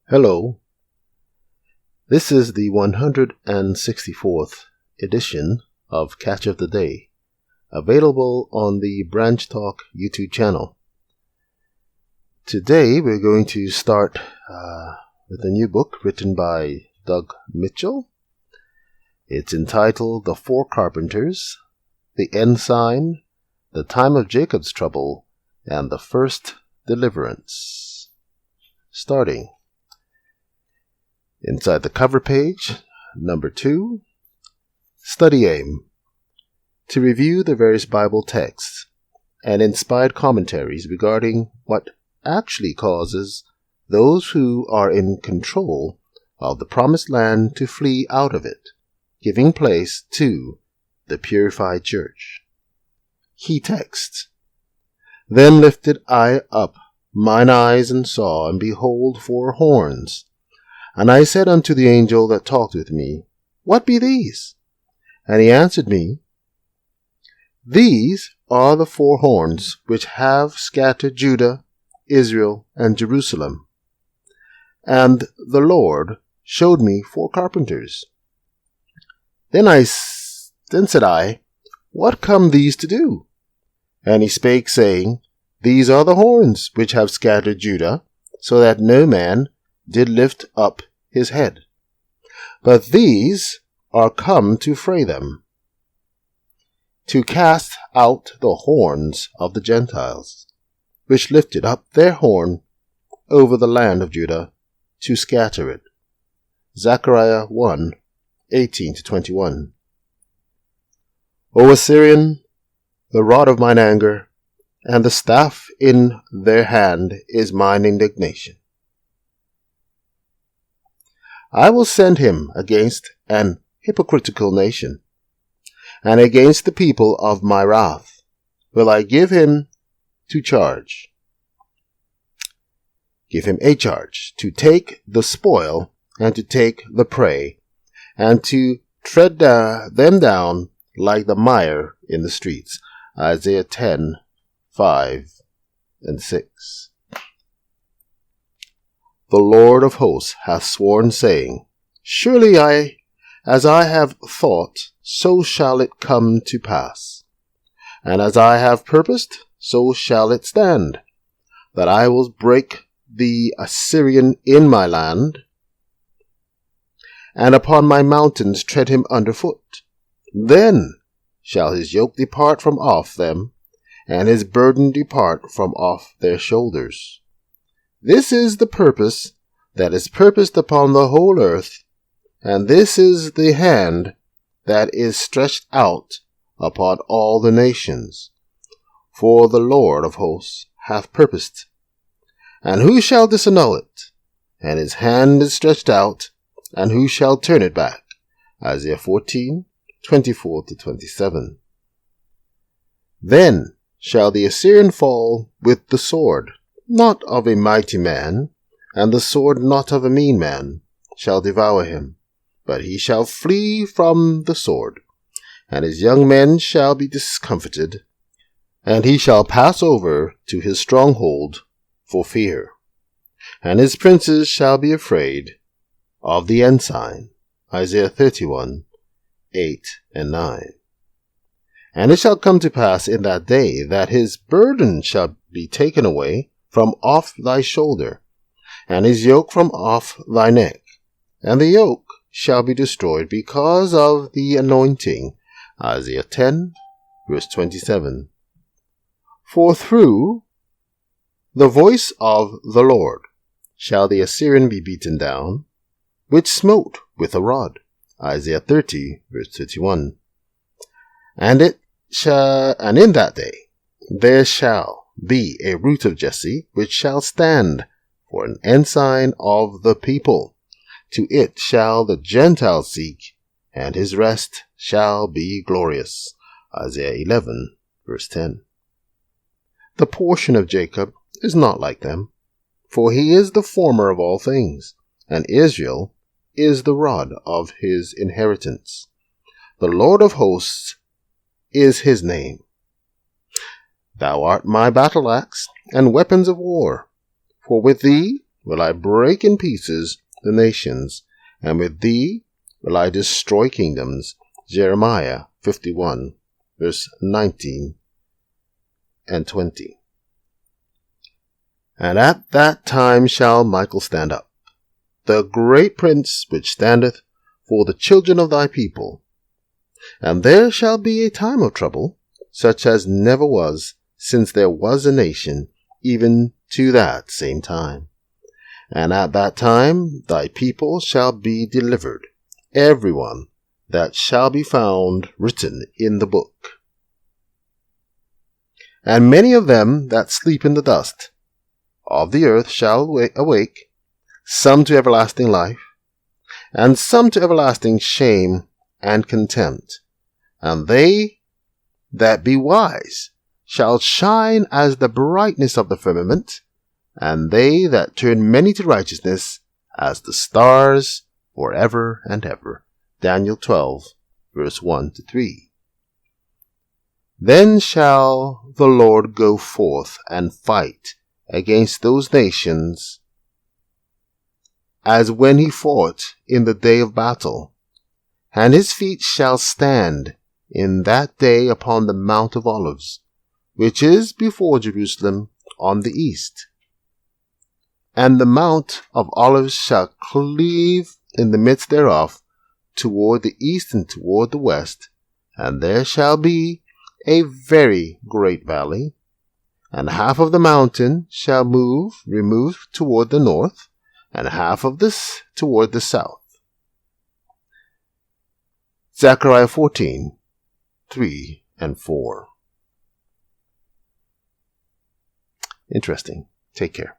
Hello, this is the 164th edition of Catch of the Day, available on the Branch Talk YouTube channel. Today we're going to start with a new book written by Doug Mitchell. It's entitled The Four Carpenters, The Ensign, The Time of Jacob's Trouble, and The First Deliverance. Starting. Inside the cover page, number 2, Study Aim. To review the various Bible texts and inspired commentaries regarding what actually causes those who are in control of the promised land to flee out of it, giving place to the purified church. Key texts. Then lifted I up mine eyes and saw, and behold, 4 horns. And I said unto the angel that talked with me, What be these? And he answered me, These are the 4 horns which have scattered Judah, Israel, and Jerusalem. And the Lord showed me 4 carpenters. Then said I, What come these to do? And he spake, saying, These are the horns which have scattered Judah, so that no man did lift up his head. But these are come to fray them, to cast out the horns of the Gentiles, which lifted up their horn over the land of Judah, to scatter it. Zechariah 1, 18-21. O Assyrian, the rod of mine anger, and the staff in their hand is mine indignation. I will send him against an hypocritical nation, and against the people of my wrath will I give him a charge, to take the spoil, and to take the prey, and to tread them down like the mire in the streets. Isaiah 10, 5 and 6. The Lord of hosts hath sworn, saying, Surely as I have thought, so shall it come to pass. And as I have purposed, so shall it stand, that I will break the Assyrian in my land, and upon my mountains tread him under foot. Then shall his yoke depart from off them, and his burden depart from off their shoulders. This is the purpose that is purposed upon the whole earth, and this is the hand that is stretched out upon all the nations. For the Lord of hosts hath purposed, and who shall disannul it? And his hand is stretched out, and who shall turn it back? Isaiah 14, 24-27. Then shall the Assyrian fall with the sword, not of a mighty man, and the sword not of a mean man, shall devour him. But he shall flee from the sword, and his young men shall be discomfited, and he shall pass over to his stronghold for fear. And his princes shall be afraid of the ensign. Isaiah 31, 8 and 9. And it shall come to pass in that day that his burden shall be taken away from off thy shoulder, and his yoke from off thy neck, and the yoke shall be destroyed because of the anointing. Isaiah 10, verse 27. For through the voice of the Lord shall the Assyrian be beaten down, which smote with a rod. Isaiah 30, verse 31. And in that day there shall be a root of Jesse, which shall stand for an ensign of the people. To it shall the Gentiles seek, and his rest shall be glorious. Isaiah 11, verse 10. The portion of Jacob is not like them, for he is the former of all things, and Israel is the rod of his inheritance. The Lord of hosts is his name. Thou art my battle axe and weapons of war, for with thee will I break in pieces the nations, and with thee will I destroy kingdoms. Jeremiah 51, verse 19 and 20. And at that time shall Michael stand up, the great prince which standeth for the children of thy people. And there shall be a time of trouble, such as never was since there was a nation, even to that same time. And at that time thy people shall be delivered, every one that shall be found written in the book. And many of them that sleep in the dust of the earth shall awake, some to everlasting life, and some to everlasting shame and contempt. And they that be wise shall shine as the brightness of the firmament, and they that turn many to righteousness as the stars forever and ever. Daniel 12, verse 1-3. Then shall the Lord go forth and fight against those nations, as when he fought in the day of battle. And his feet shall stand in that day upon the Mount of Olives, which is before Jerusalem on the east. And the Mount of Olives shall cleave in the midst thereof, toward the east and toward the west, and there shall be a very great valley, and half of the mountain shall remove toward the north, and half of this toward the south. Zechariah 14, 3 and 4. Interesting. Take care.